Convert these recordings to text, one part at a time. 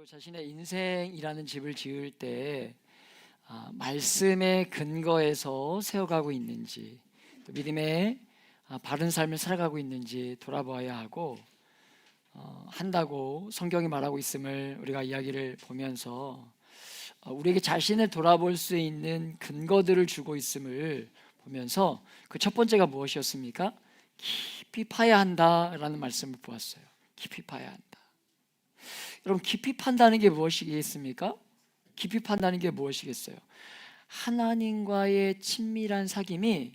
그리고 자신의 인생이라는 집을 지을 때 말씀의 근거에서 세워가고 있는지, 또 믿음의 바른 삶을 살아가고 있는지 돌아보아야 하고, 한다고 성경이 말하고 있음을 우리가 이야기를 보면서 우리에게 자신을 돌아볼 수 있는 근거들을 주고 있음을 보면서 그 첫 번째가 무엇이었습니까? 깊이 파야 한다라는 말씀을 보았어요. 깊이 파야 한다. 여러분, 깊이 판다는 게 무엇이겠습니까? 깊이 판다는 게 무엇이겠어요? 하나님과의 친밀한 사귐이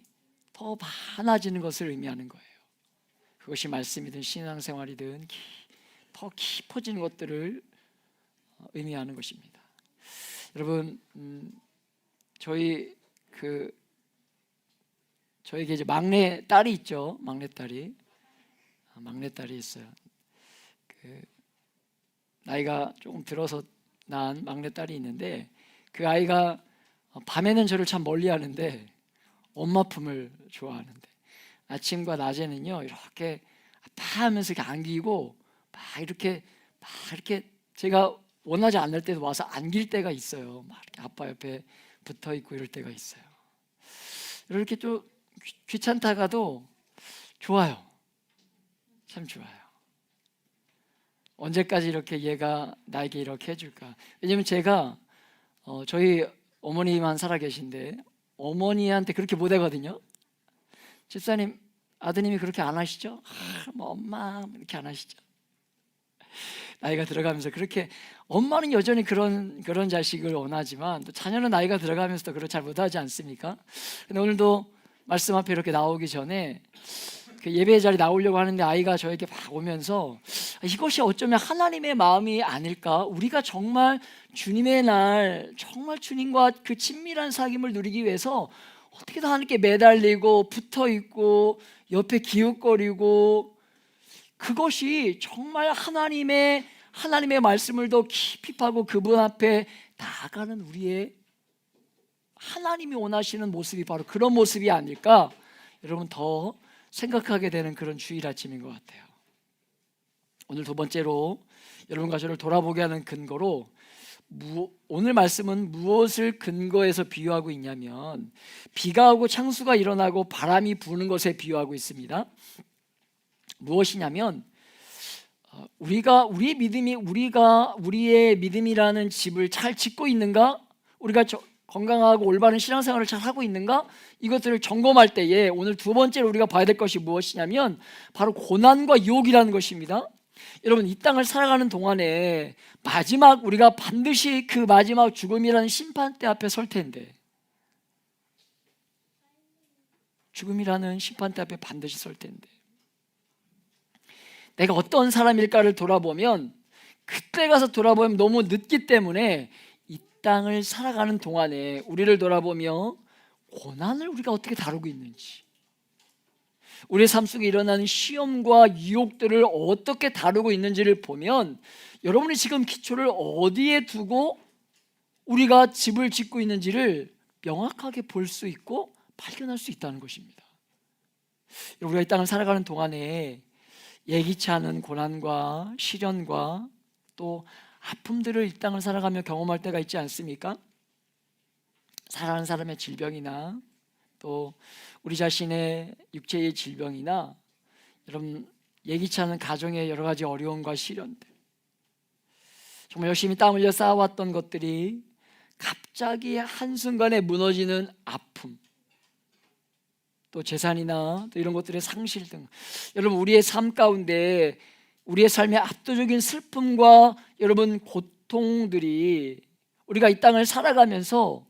더 많아지는 것을 의미하는 거예요. 그것이 말씀이든 신앙생활이든 더 깊어지는 것들을 의미하는 것입니다. 여러분, 저희에게 이제 막내 딸이 있죠. 막내 딸이 있어요. 나이가 조금 들어서 낳은 막내 딸이 있는데, 그 아이가 밤에는 저를 참 멀리 하는데 엄마 품을 좋아하는데, 아침과 낮에는요 이렇게 아빠 하면서 이렇게 안기고 막 이렇게 제가 원하지 않을 때도 와서 안길 때가 있어요. 막 이렇게 아빠 옆에 붙어 있고 이럴 때가 있어요. 이렇게 좀 귀찮다가도 좋아요. 참 좋아요. 언제까지 이렇게 얘가 나에게 이렇게 해줄까? 왜냐면 제가 저희 어머니만 살아 계신데 어머니한테 그렇게 못하거든요. 집사님, 아드님이 그렇게 안 하시죠? 뭐 엄마 이렇게 안 하시죠? 나이가 들어가면서 그렇게, 엄마는 여전히 그런 자식을 원하지만 또 자녀는 나이가 들어가면서도 그걸 잘 못하지 않습니까? 근데 오늘도 말씀 앞에 이렇게 나오기 전에 그 예배 자리 나오려고 하는데 아이가 저에게 막 오면서 이것이 어쩌면 하나님의 마음이 아닐까? 우리가 정말 주님의 날, 정말 주님과 그 친밀한 사귐을 누리기 위해서 어떻게든 하나님께 매달리고 붙어 있고 옆에 기웃거리고, 그것이 정말 하나님의 말씀을 더 깊이 파고 그분 앞에 나아가는 우리의 하나님이 원하시는 모습이 바로 그런 모습이 아닐까? 여러분, 더 생각하게 되는 그런 주일 아침인 것 같아요. 오늘 두 번째로 여러분과 저를 돌아보게 하는 근거로, 오늘 말씀은 무엇을 근거해서 비유하고 있냐면 비가 오고 창수가 일어나고 바람이 부는 것에 비유하고 있습니다. 무엇이냐면 우리의 믿음이라는 집을 잘 짓고 있는가, 우리가 건강하고 올바른 신앙생활을 잘 하고 있는가, 이것들을 점검할 때에 오늘 두 번째로 우리가 봐야 될 것이 무엇이냐면 바로 고난과 유혹이라는 것입니다. 여러분, 이 땅을 살아가는 동안에 마지막 우리가 반드시 그 마지막 죽음이라는 심판대 앞에 설 텐데, 죽음이라는 심판대 앞에 반드시 설 텐데, 내가 어떤 사람일까를 돌아보면, 그때 가서 돌아보면 너무 늦기 때문에 이 땅을 살아가는 동안에 우리를 돌아보며 고난을 우리가 어떻게 다루고 있는지, 우리의 삶 속에 일어나는 시험과 유혹들을 어떻게 다루고 있는지를 보면 여러분이 지금 기초를 어디에 두고 우리가 집을 짓고 있는지를 명확하게 볼 수 있고 발견할 수 있다는 것입니다. 우리가 이 땅을 살아가는 동안에 예기치 않은 고난과 시련과 또 아픔들을 이 땅을 살아가며 경험할 때가 있지 않습니까? 사랑하는 사람의 질병이나 또 우리 자신의 육체의 질병이나, 여러분, 예기치 않은 가정의 여러 가지 어려움과 시련들, 정말 열심히 땀 흘려 쌓아왔던 것들이 갑자기 한순간에 무너지는 아픔, 또 재산이나 또 이런 것들의 상실 등, 여러분, 우리의 삶 가운데 우리의 삶의 압도적인 슬픔과 여러분 고통들이 우리가 이 땅을 살아가면서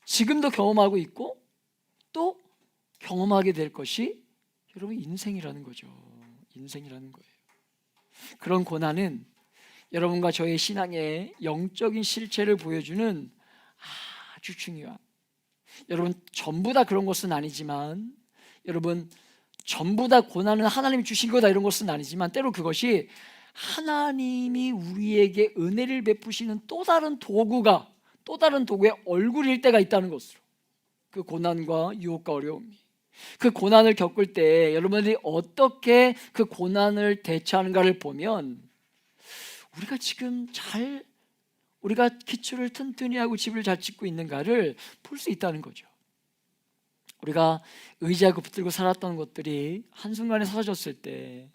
지금도 경험하고 있고 또 경험하게 될 것이 여러분 인생이라는 거죠. 인생이라는 거예요. 그런 고난은 여러분과 저의 신앙의 영적인 실체를 보여주는 아주 중요한, 여러분 전부 다 그런 것은 아니지만, 여러분 전부 다 고난은 하나님이 주신 거다 이런 것은 아니지만, 때로 그것이 하나님이 우리에게 은혜를 베푸시는 또 다른 도구의 얼굴일 때가 있다는 것으로, 그 고난과 유혹과 어려움이, 그 고난을 겪을 때 여러분들이 어떻게 그 고난을 대처하는가를 보면 우리가 지금 우리가 기초를 튼튼히 하고 집을 잘 짓고 있는가를 볼 수 있다는 거죠. 우리가 의지하고 붙들고 살았던 것들이 한순간에 사라졌을 때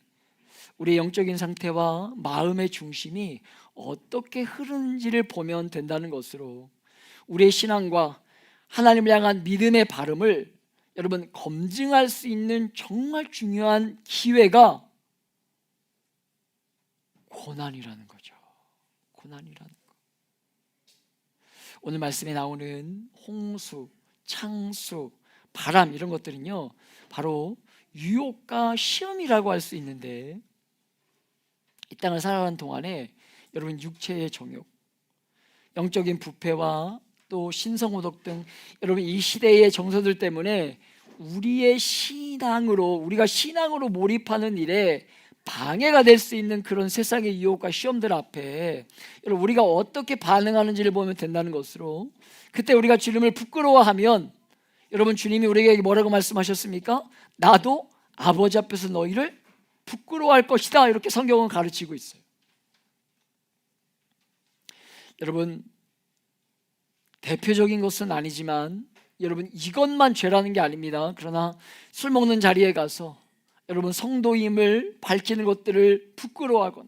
우리의 영적인 상태와 마음의 중심이 어떻게 흐르는지를 보면 된다는 것으로 우리의 신앙과 하나님을 향한 믿음의 발음을 여러분 검증할 수 있는 정말 중요한 기회가 고난이라는 거죠. 고난이라는 거. 오늘 말씀에 나오는 홍수, 창수, 바람 이런 것들은요 바로 유혹과 시험이라고 할 수 있는데, 이 땅을 살아가는 동안에 여러분 육체의 정욕, 영적인 부패와 또 신성모독 등 여러분 이 시대의 정서들 때문에 우리가 신앙으로 몰입하는 일에 방해가 될 수 있는 그런 세상의 유혹과 시험들 앞에 여러분 우리가 어떻게 반응하는지를 보면 된다는 것으로, 그때 우리가 주님을 부끄러워하면 여러분 주님이 우리에게 뭐라고 말씀하셨습니까? 나도 아버지 앞에서 너희를 부끄러워할 것이다, 이렇게 성경은 가르치고 있어요. 여러분 대표적인 것은 아니지만 여러분 이것만 죄라는 게 아닙니다. 그러나 술 먹는 자리에 가서 여러분 성도임을 밝히는 것들을 부끄러워하거나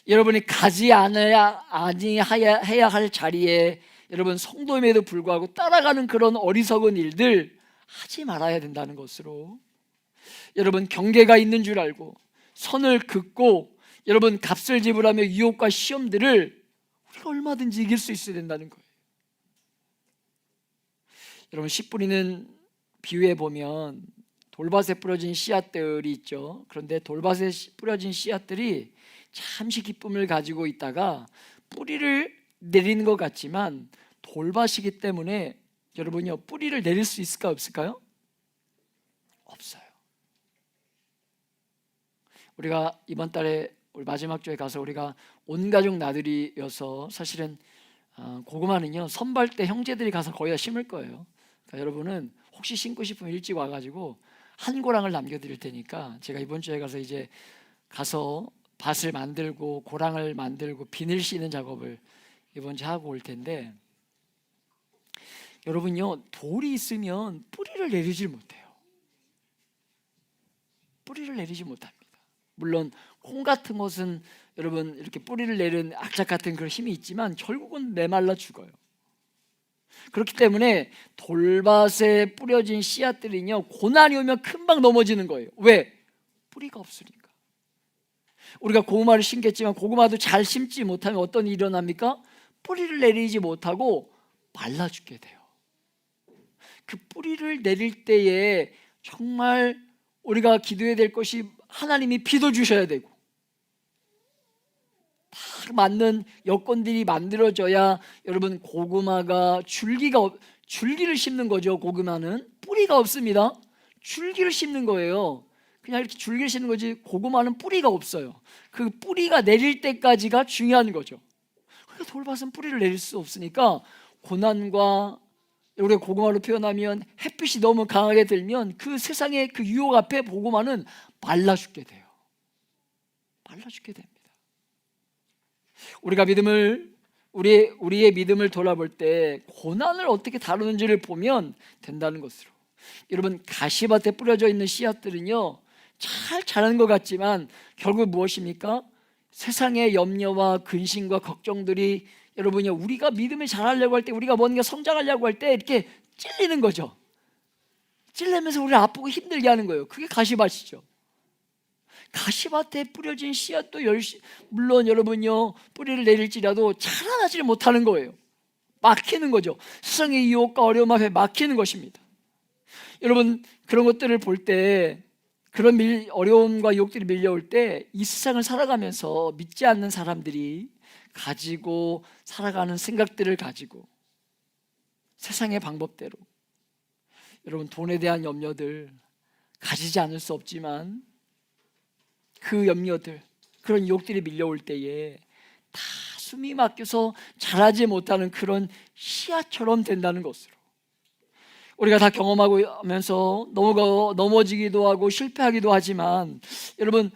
여러분이 가지 해야 할 자리에 여러분 성도임에도 불구하고 따라가는 그런 어리석은 일들 하지 말아야 된다는 것으로, 여러분 경계가 있는 줄 알고 선을 긋고 여러분 값을 지불하며 유혹과 시험들을 우리가 얼마든지 이길 수 있어야 된다는 거예요. 여러분 씨 뿌리는 비유에 보면 돌밭에 뿌려진 씨앗들이 있죠. 그런데 돌밭에 뿌려진 씨앗들이 잠시 기쁨을 가지고 있다가 뿌리를 내리는 것 같지만 돌밭이기 때문에 여러분요 뿌리를 내릴 수 있을까 없을까요? 없어요. 우리가 이번 달에 우리 마지막 주에 가서 우리가 온 가족 나들이여서 사실은 고구마는요 선발 때 형제들이 가서 거의 다 심을 거예요. 그러니까 여러분은 혹시 심고 싶으면 일찍 와가지고 한 고랑을 남겨드릴 테니까 제가 이번 주에 가서 이제 가서 밭을 만들고 고랑을 만들고 비늘 씌는 작업을 이번 주에 하고 올 텐데, 여러분요 돌이 있으면 뿌리를 내리질 못해요. 뿌리를 내리지 못합니다. 물론 콩 같은 것은 여러분 이렇게 뿌리를 내는 악착 같은 그런 힘이 있지만 결국은 메말라 죽어요. 그렇기 때문에 돌밭에 뿌려진 씨앗들이요 고난이 오면 금방 넘어지는 거예요. 왜? 뿌리가 없으니까. 우리가 고구마를 심겠지만 고구마도 잘 심지 못하면 어떤 일이 일어납니까? 뿌리를 내리지 못하고 말라 죽게 돼요. 그 뿌리를 내릴 때에 정말 우리가 기도해야 될 것이 하나님이 비도 주셔야 되고 딱 맞는 여건들이 만들어져야 여러분 고구마가 줄기를 심는 거죠. 고구마는 뿌리가 없습니다. 줄기를 심는 거예요. 그냥 이렇게 줄기를 심는 거지 고구마는 뿌리가 없어요. 그 뿌리가 내릴 때까지가 중요한 거죠. 그러니까 돌밭은 뿌리를 내릴 수 없으니까 고난과 우리가 고구마로 표현하면 햇빛이 너무 강하게 들면 그 세상의 그 유혹 앞에 고구마는 말라 죽게 돼요. 말라 죽게 됩니다. 우리가 우리의 믿음을 돌아볼 때 고난을 어떻게 다루는지를 보면 된다는 것으로, 여러분 가시밭에 뿌려져 있는 씨앗들은요 잘 자라는 것 같지만 결국 무엇입니까? 세상의 염려와 근심과 걱정들이 여러분이 우리가 믿음을 잘하려고 할 때, 우리가 뭔가 성장하려고 할 때 이렇게 찔리는 거죠. 찔리면서 우리를 아프고 힘들게 하는 거예요. 그게 가시밭이죠. 가시밭에 뿌려진 씨앗도 물론 여러분요 뿌리를 내릴지라도 자라나지를 못하는 거예요. 막히는 거죠. 세상의 유혹과 어려움 앞에 막히는 것입니다. 여러분 그런 것들을 볼 때, 그런 어려움과 유혹들이 밀려올 때 이 세상을 살아가면서 믿지 않는 사람들이 가지고 살아가는 생각들을 가지고 세상의 방법대로 여러분 돈에 대한 염려들 가지지 않을 수 없지만 그 염려들, 그런 유혹들이 밀려올 때에 다 숨이 막혀서 자라지 못하는 그런 씨앗처럼 된다는 것으로, 우리가 다 경험하고 하면서 넘어지기도 하고 실패하기도 하지만 여러분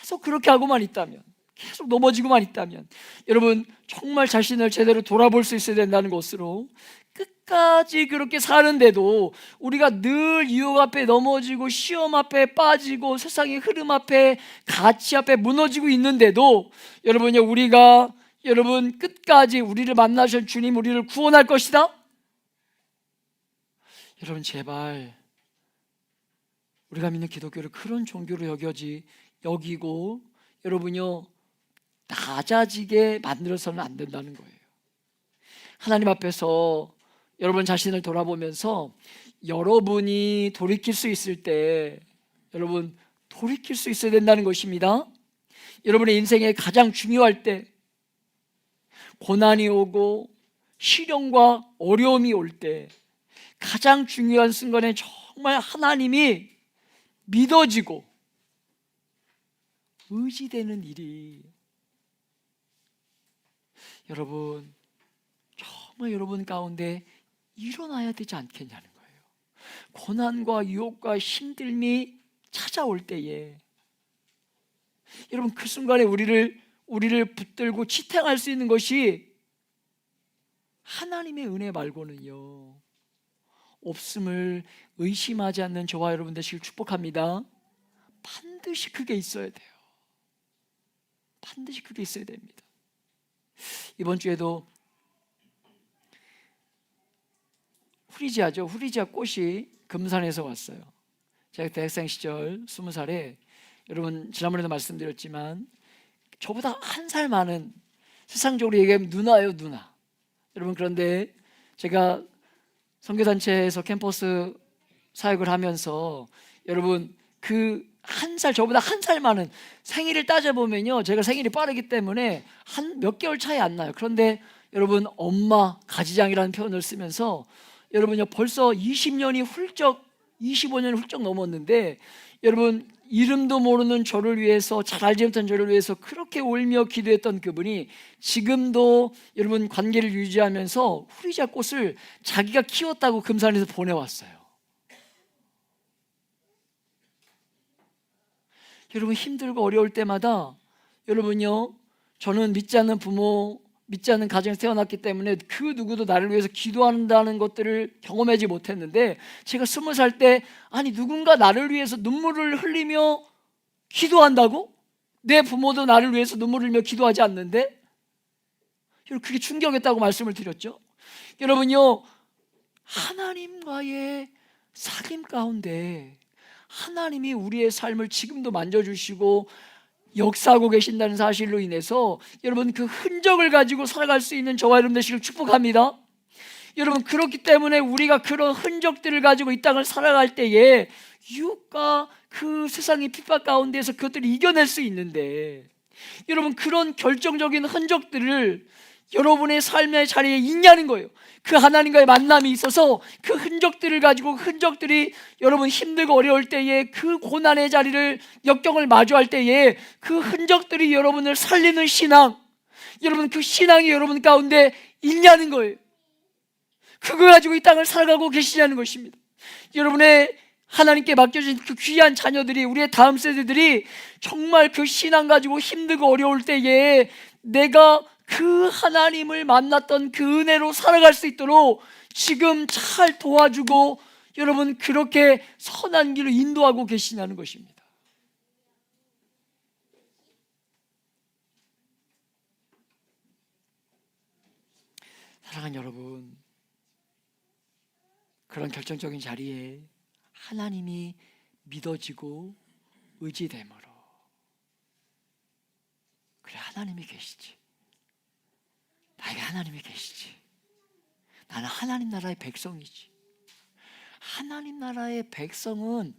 계속 그렇게 하고만 있다면, 계속 넘어지고만 있다면 여러분 정말 자신을 제대로 돌아볼 수 있어야 된다는 것으로, 끝까지 그렇게 사는데도 우리가 늘 유혹 앞에 넘어지고 시험 앞에 빠지고 세상의 흐름 앞에 가치 앞에 무너지고 있는데도 여러분요, 우리가 여러분 끝까지 우리를 만나실 주님 우리를 구원할 것이다. 여러분 제발 우리가 믿는 기독교를 그런 종교로 여기고 여러분요 낮아지게 만들어서는 안 된다는 거예요. 하나님 앞에서 여러분 자신을 돌아보면서 여러분이 돌이킬 수 있을 때 여러분 돌이킬 수 있어야 된다는 것입니다. 여러분의 인생에 가장 중요할 때, 고난이 오고 시련과 어려움이 올 때, 가장 중요한 순간에 정말 하나님이 믿어지고 의지되는 일이 여러분 정말 여러분 가운데 일어나야 되지 않겠냐는 거예요. 고난과 유혹과 힘듦이 찾아올 때에 여러분 그 순간에 우리를 붙들고 지탱할 수 있는 것이 하나님의 은혜 말고는요 없음을 의심하지 않는 저와 여러분 되시길 축복합니다. 반드시 그게 있어야 돼요. 반드시 그게 있어야 됩니다. 이번 주에도 후리지아 꽃이 금산에서 왔어요. 제가 대학생 시절 20살에 여러분 지난번에도 말씀드렸지만 저보다 한 살 많은, 세상적으로 얘기하면 누나예요, 누나. 여러분 그런데 제가 선교단체에서 캠퍼스 사역을 하면서 여러분 그 저보다 한 살 많은, 생일을 따져보면요 제가 생일이 빠르기 때문에 한 몇 개월 차이 안 나요. 그런데 여러분 엄마 가지장이라는 표현을 쓰면서 여러분요 벌써 20년이 훌쩍 25년이 훌쩍 넘었는데 여러분 이름도 모르는 저를 위해서, 잘 알지 못한 저를 위해서 그렇게 울며 기도했던 그분이 지금도 여러분 관계를 유지하면서 후리지아 꽃을 자기가 키웠다고 금산에서 보내왔어요. 여러분 힘들고 어려울 때마다 여러분요 저는 믿지 않는 부모, 믿지 않는 가정에서 태어났기 때문에 그 누구도 나를 위해서 기도한다는 것들을 경험하지 못했는데, 제가 20살 때 아니 누군가 나를 위해서 눈물을 흘리며 기도한다고? 내 부모도 나를 위해서 눈물을 흘리며 기도하지 않는데? 여러분 그게 충격이었다고 말씀을 드렸죠. 여러분요 하나님과의 사귐 가운데 하나님이 우리의 삶을 지금도 만져주시고 역사하고 계신다는 사실로 인해서 여러분 그 흔적을 가지고 살아갈 수 있는 저와 여러분 되시길 축복합니다. 여러분 그렇기 때문에 우리가 그런 흔적들을 가지고 이 땅을 살아갈 때에 유혹과 그 세상의 핍박 가운데서 그것들을 이겨낼 수 있는데, 여러분 그런 결정적인 흔적들을 여러분의 삶의 자리에 있냐는 거예요. 그 하나님과의 만남이 있어서 그 흔적들을 가지고, 흔적들이 여러분 힘들고 어려울 때에, 그 고난의 자리를 역경을 마주할 때에 그 흔적들이 여러분을 살리는 신앙, 여러분 그 신앙이 여러분 가운데 있냐는 거예요. 그거 가지고 이 땅을 살아가고 계시냐는 것입니다. 여러분의 하나님께 맡겨진 그 귀한 자녀들이, 우리의 다음 세대들이 정말 그 신앙 가지고 힘들고 어려울 때에 내가 그 하나님을 만났던 그 은혜로 살아갈 수 있도록 지금 잘 도와주고 여러분 그렇게 선한 길로 인도하고 계시냐는 것입니다. 사랑하는 여러분, 그런 결정적인 자리에 하나님이 믿어지고 의지됨으로, 그래 하나님이 계시지, 나에게 하나님이 계시지, 나는 하나님 나라의 백성이지. 하나님 나라의 백성은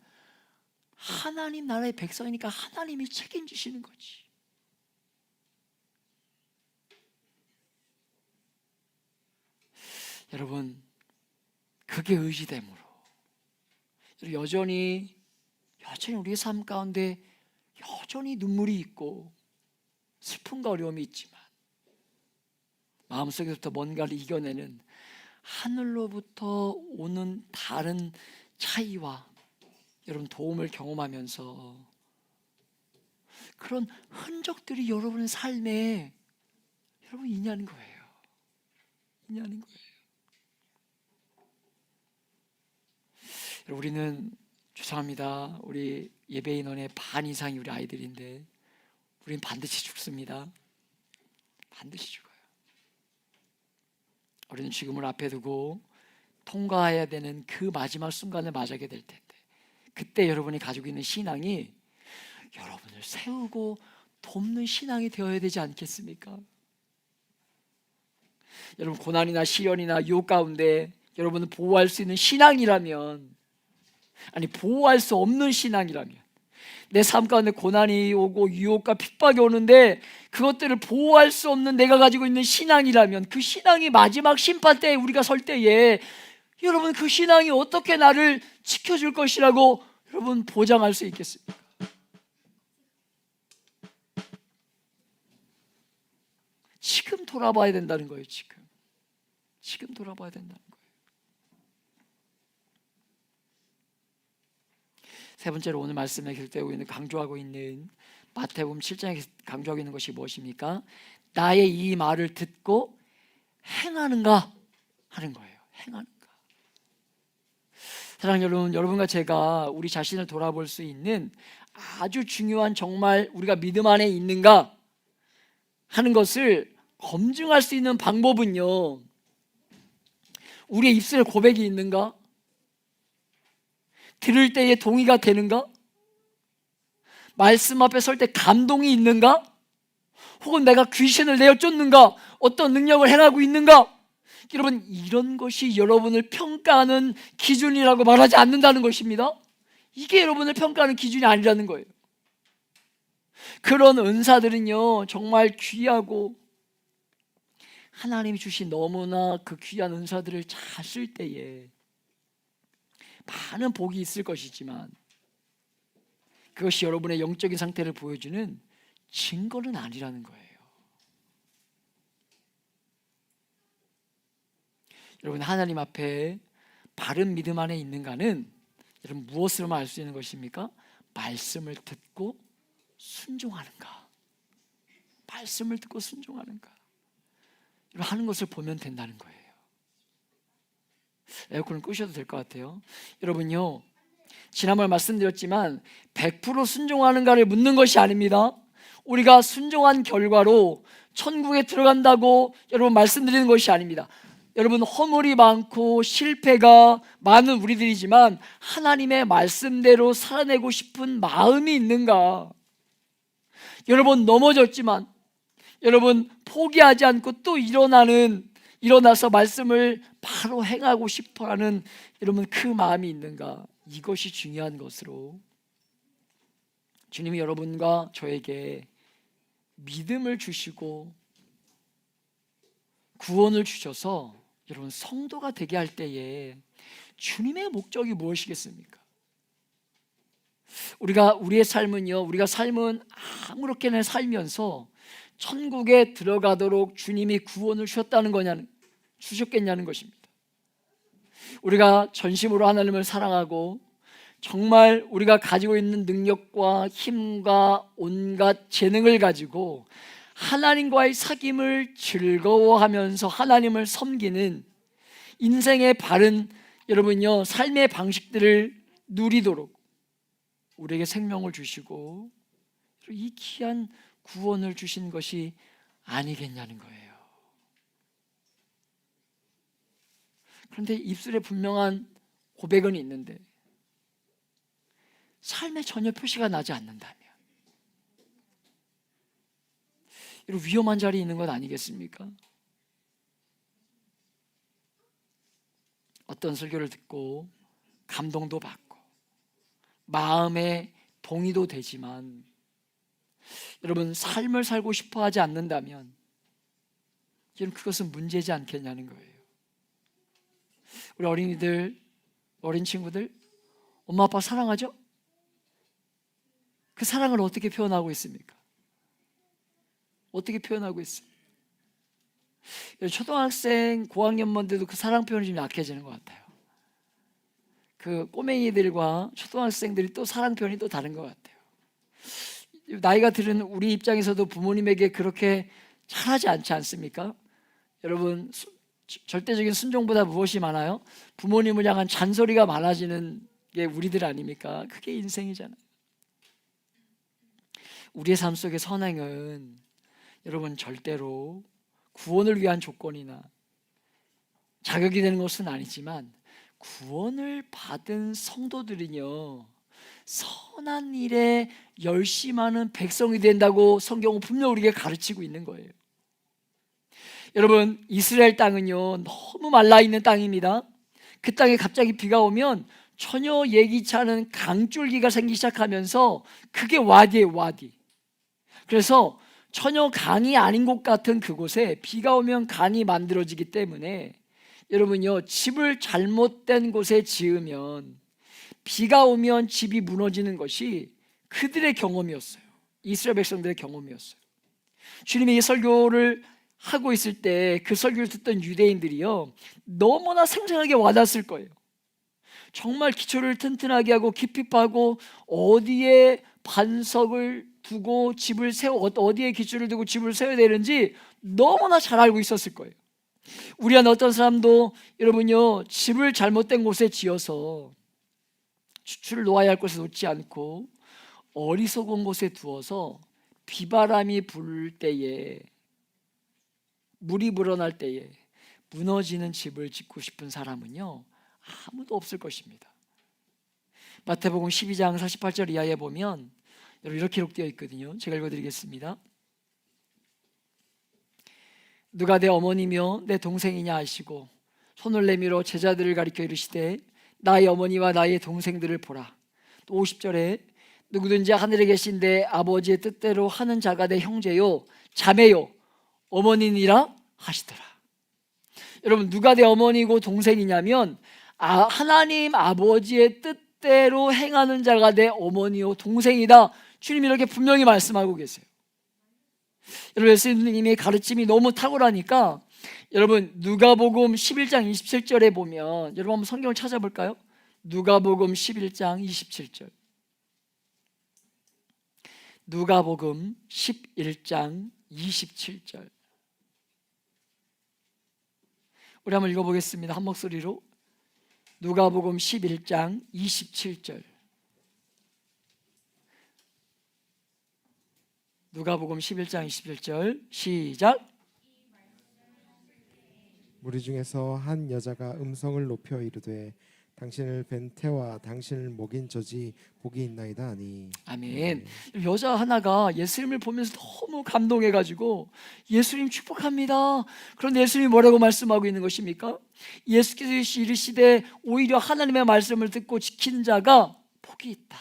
하나님 나라의 백성이니까 하나님이 책임지시는 거지. 여러분 그게 의지됨으로 여전히 우리의 삶 가운데 여전히 눈물이 있고 슬픔과 어려움이 있지만 마음속에서부터 뭔가를 이겨내는 하늘로부터 오는 다른 차이와 여러분 도움을 경험하면서 그런 흔적들이 여러분의 삶에 여러분 있냐는 거예요. 있냐는 거예요. 우리는 죄송합니다. 우리 예배 인원의 반 이상이 우리 아이들인데 우리는 반드시 죽습니다. 반드시 죽어요. 우리는 죽음을 앞에 두고 통과해야 되는 그 마지막 순간을 맞이하게 될 텐데, 그때 여러분이 가지고 있는 신앙이 여러분을 세우고 돕는 신앙이 되어야 되지 않겠습니까? 여러분, 고난이나 시련이나 유혹 가운데 여러분을 보호할 수 있는 신앙이라면, 아니 보호할 수 없는 신앙이라면, 내 삶 가운데 고난이 오고 유혹과 핍박이 오는데 그것들을 보호할 수 없는 내가 가지고 있는 신앙이라면, 그 신앙이 마지막 심판 때에 우리가 설 때에 여러분 그 신앙이 어떻게 나를 지켜줄 것이라고 여러분 보장할 수 있겠습니까? 지금 돌아봐야 된다는 거예요. 지금 돌아봐야 된다는 거예요. 세 번째로 오늘 말씀에 강조하고 있는 마태복음 7장에 강조하고 있는 것이 무엇입니까? 나의 이 말을 듣고 행하는가 하는 거예요. 행하는가. 사랑하는 여러분, 여러분과 제가 우리 자신을 돌아볼 수 있는 아주 중요한, 정말 우리가 믿음 안에 있는가 하는 것을 검증할 수 있는 방법은요, 우리의 입술에 고백이 있는가? 들을 때에 동의가 되는가? 말씀 앞에 설 때 감동이 있는가? 혹은 내가 귀신을 내어 쫓는가? 어떤 능력을 행하고 있는가? 여러분, 이런 것이 여러분을 평가하는 기준이라고 말하지 않는다는 것입니다. 이게 여러분을 평가하는 기준이 아니라는 거예요. 그런 은사들은요, 정말 귀하고 하나님이 주신 너무나 그 귀한 은사들을 잘 쓸 때에 많은 복이 있을 것이지만, 그것이 여러분의 영적인 상태를 보여주는 증거는 아니라는 거예요. 여러분, 하나님 앞에 바른 믿음 안에 있는가는 여러분 무엇으로만 알 수 있는 것입니까? 말씀을 듣고 순종하는가, 말씀을 듣고 순종하는가, 이런 하는 것을 보면 된다는 거예요. 에어컨을 끄셔도 될 것 같아요. 여러분요, 지난번 말씀드렸지만 100% 순종하는가를 묻는 것이 아닙니다. 우리가 순종한 결과로 천국에 들어간다고 여러분 말씀드리는 것이 아닙니다. 여러분, 허물이 많고 실패가 많은 우리들이지만 하나님의 말씀대로 살아내고 싶은 마음이 있는가? 여러분, 넘어졌지만 여러분 포기하지 않고 또 일어나서 말씀을 바로 행하고 싶어하는 여러분 그 마음이 있는가? 이것이 중요한 것으로 주님이 여러분과 저에게 믿음을 주시고 구원을 주셔서 여러분 성도가 되게 할 때에 주님의 목적이 무엇이겠습니까? 우리의 삶은 아무렇게나 살면서 천국에 들어가도록 주님이 구원을 주셨겠냐는 것입니다. 우리가 전심으로 하나님을 사랑하고 정말 우리가 가지고 있는 능력과 힘과 온갖 재능을 가지고 하나님과의 사귐을 즐거워하면서 하나님을 섬기는 인생의 바른 삶의 방식들을 누리도록 우리에게 생명을 주시고 이 귀한 구원을 주신 것이 아니겠냐는 거예요. 그런데 입술에 분명한 고백은 있는데 삶에 전혀 표시가 나지 않는다면 이런 위험한 자리에 있는 것 아니겠습니까? 어떤 설교를 듣고 감동도 받고 마음에 동의도 되지만 여러분 삶을 살고 싶어 하지 않는다면 여러분 그것은 문제지 않겠냐는 거예요. 우리 어린 친구들 엄마 아빠 사랑하죠? 그 사랑을 어떻게 표현하고 있습니까? 어떻게 표현하고 있어요? 초등학생 고학년만들도 그 사랑 표현이 좀 약해지는 것 같아요. 그 꼬맹이들과 초등학생들이 또 사랑 표현이 또 다른 것 같아요. 나이가 들은 우리 입장에서도 부모님에게 그렇게 잘하지 않지 않습니까? 여러분, 절대적인 순종보다 무엇이 많아요? 부모님을 향한 잔소리가 많아지는 게 우리들 아닙니까? 그게 인생이잖아요. 우리의 삶 속의 선행은 여러분 절대로 구원을 위한 조건이나 자격이 되는 것은 아니지만, 구원을 받은 성도들은요 선한 일에 열심하는 백성이 된다고 성경은 분명 우리에게 가르치고 있는 거예요. 여러분, 이스라엘 땅은요 너무 말라있는 땅입니다. 그 땅에 갑자기 비가 오면 전혀 예기치 않은 강줄기가 생기기 시작하면서 그게 와디예요, 와디. 그래서 전혀 강이 아닌 곳 같은 그곳에 비가 오면 강이 만들어지기 때문에 여러분요, 집을 잘못된 곳에 지으면 비가 오면 집이 무너지는 것이 그들의 경험이었어요. 이스라엘 백성들의 경험이었어요. 주님이 이 설교를 하고 있을 때 그 설교를 듣던 유대인들이요 너무나 생생하게 와닿았을 거예요. 정말 기초를 튼튼하게 하고 깊이 파고 어디에 반석을 두고 집을 세워, 어디에 기초를 두고 집을 세워야 되는지 너무나 잘 알고 있었을 거예요. 우리 한 어떤 사람도 여러분요 집을 잘못된 곳에 지어서 추출을 놓아야 할 곳에 놓지 않고 어리석은 곳에 두어서 비바람이 불 때에, 물이 불어날 때에 무너지는 집을 짓고 싶은 사람은요 아무도 없을 것입니다. 마태복음 12장 48절 이하에 보면 여러분 이렇게 기록되어 있거든요. 제가 읽어드리겠습니다. 누가 내 어머니며 내 동생이냐 하시고 손을 내밀어 제자들을 가리켜 이르시되 나의 어머니와 나의 동생들을 보라. 또 50절에 누구든지 하늘에 계신 내 아버지의 뜻대로 하는 자가 내 형제요 자매요 어머니니라 하시더라. 여러분, 누가 내 어머니고 동생이냐면 하나님 아버지의 뜻대로 행하는 자가 내 어머니요 동생이다. 주님이 이렇게 분명히 말씀하고 계세요. 여러분, 예수님의 가르침이 너무 탁월하니까 여러분 누가복음 11장 27절에 보면, 여러분 한번 성경을 찾아볼까요? 누가복음 11장 27절. 누가복음 11장 27절. 우리 한번 읽어보겠습니다. 한 목소리로. 누가복음 11장 27절. 누가복음 11장 27절 시작. 무리 중에서 한 여자가 음성을 높여 이르되 당신을 뵌 태와 당신을 먹인 저지 복이 있나이다 하니. 아멘. 여자 하나가 예수님을 보면서 너무 감동해가지고 예수님 축복합니다. 그런데 예수님이 뭐라고 말씀하고 있는 것입니까? 예수께서 이르시되 오히려 하나님의 말씀을 듣고 지키는 자가 복이 있다.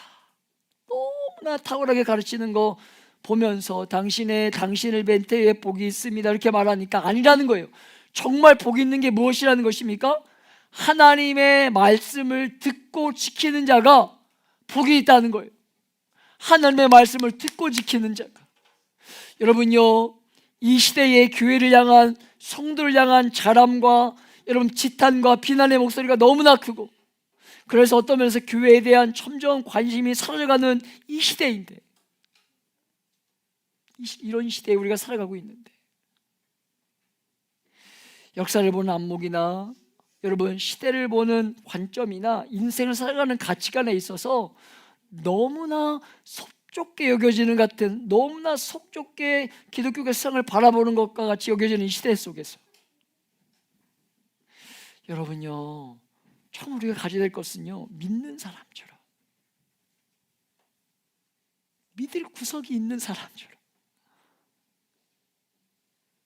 너무나 탁월하게 가르치는 거 보면서 당신을 뵌 태에 복이 있습니다 이렇게 말하니까 아니라는 거예요. 정말 복이 있는 게 무엇이라는 것입니까? 하나님의 말씀을 듣고 지키는 자가 복이 있다는 거예요. 하나님의 말씀을 듣고 지키는 자가. 여러분요, 이 시대의 교회를 향한, 성도를 향한 자람과 여러분 지탄과 비난의 목소리가 너무나 크고, 그래서 어떤 면에서 교회에 대한 점점 관심이 사라져가는 이 시대인데, 이런 시대에 우리가 살아가고 있는데, 역사를 보는 안목이나 여러분 시대를 보는 관점이나 인생을 살아가는 가치관에 있어서 너무나 속좁게 여겨지는 같은, 너무나 속좁게 기독교가 세상을 바라보는 것과 같이 여겨지는 이 시대 속에서 여러분요, 참 우리가 가져야 될 것은요, 믿는 사람처럼, 믿을 구석이 있는 사람처럼,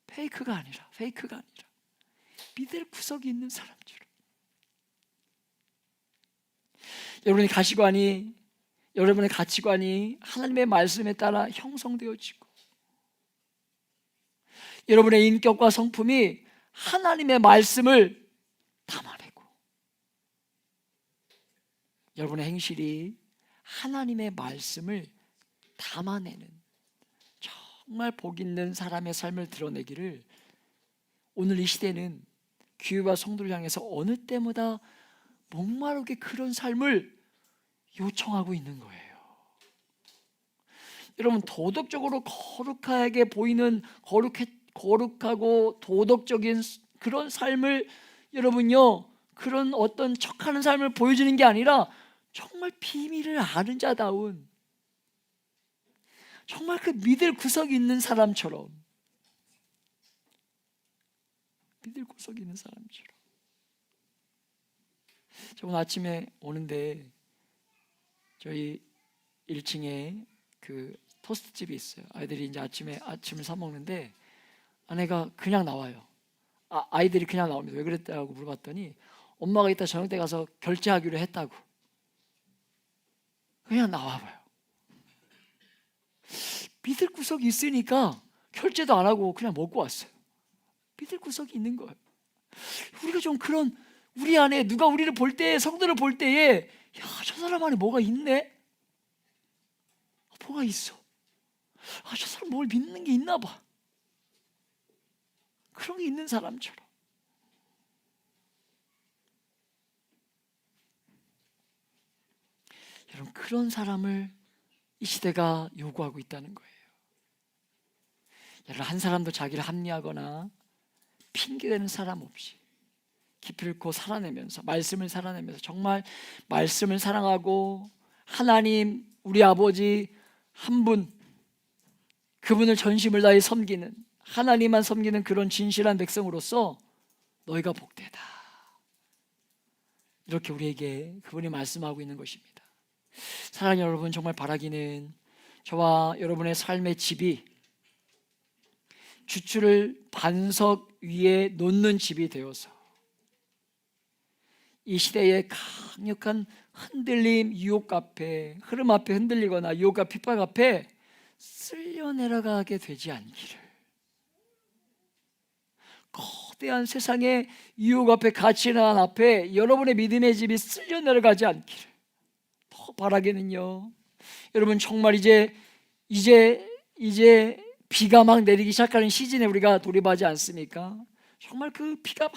페이크가 아니라 믿을 구석이 있는 사람처럼. 여러분의 가치관이 하나님의 말씀에 따라 형성되어지고, 여러분의 인격과 성품이 하나님의 말씀을 담아내고, 여러분의 행실이 하나님의 말씀을 담아내는 정말 복 있는 사람의 삶을 드러내기를 오늘 이 시대는 교회와 성도를 향해서 어느 때보다 목마르게 그런 삶을 요청하고 있는 거예요. 여러분 도덕적으로 거룩하게 보이는 거룩하고 도덕적인 그런 삶을 여러분요 그런 어떤 척하는 삶을 보여주는 게 아니라 정말 비밀을 아는 자다운 정말 그 믿을 구석이 있는 사람처럼 믿을 구석이 있는 사람처럼 저 오늘 아침에 오는데 저희 1층에 그 토스트집이 있어요. 아이들이 이제 아침에 아침을 사 먹는데 아내가 그냥 나와요. 아이들이 그냥 나옵니다. 왜 그랬다고 물어봤더니 엄마가 이따 저녁 때 가서 결제하기로 했다고 그냥 나와봐요. 믿을 구석이 있으니까 결제도 안 하고 그냥 먹고 왔어요. 믿을 구석이 있는 거예요. 우리가 좀 그런 우리 안에 누가 우리를 볼 때 성도를 볼 때에 야, 저 사람 안에 뭐가 있네? 뭐가 있어? 저 사람 뭘 믿는 게 있나 봐. 그런 게 있는 사람처럼. 여러분 그런 사람을 이 시대가 요구하고 있다는 거예요. 여러분 한 사람도 자기를 합리하거나 핑계대는 사람 없이 기필코 살아내면서 말씀을 살아내면서 정말 말씀을 사랑하고 하나님 우리 아버지 한 분 그분을 전심을 다해 섬기는 하나님만 섬기는 그런 진실한 백성으로서 너희가 복되다 이렇게 우리에게 그분이 말씀하고 있는 것입니다. 사랑하는 여러분 정말 바라기는 저와 여러분의 삶의 집이 주추를 반석 위에 놓는 집이 되어서 이 시대의 강력한 흔들림, 유혹 앞에 흐름 앞에 흔들리거나 유혹과 핍박 앞에 쓸려 내려가게 되지 않기를 거대한 세상의 유혹 앞에 가치난 앞에 여러분의 믿음의 집이 쓸려 내려가지 않기를 더 바라기는요 여러분 정말 이제 비가 막 내리기 시작하는 시즌에 우리가 돌입하지 않습니까? 정말 그 비가 막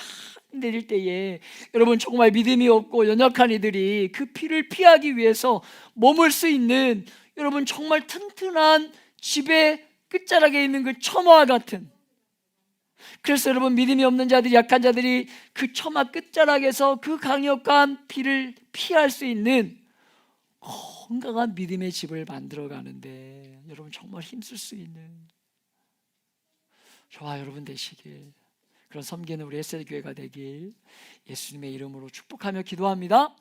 내릴 때에 여러분 정말 믿음이 없고 연약한 이들이 그 비를 피하기 위해서 머물 수 있는 여러분 정말 튼튼한 집의 끝자락에 있는 그 처마와 같은 그래서 여러분 믿음이 없는 자들이 약한 자들이 그 처마 끝자락에서 그 강력한 비를 피할 수 있는 건강한 믿음의 집을 만들어 가는데 여러분 정말 힘쓸 수 있는 저와 여러분 되시길 그런 섬기는 우리 에세드 교회가 되길 예수님의 이름으로 축복하며 기도합니다.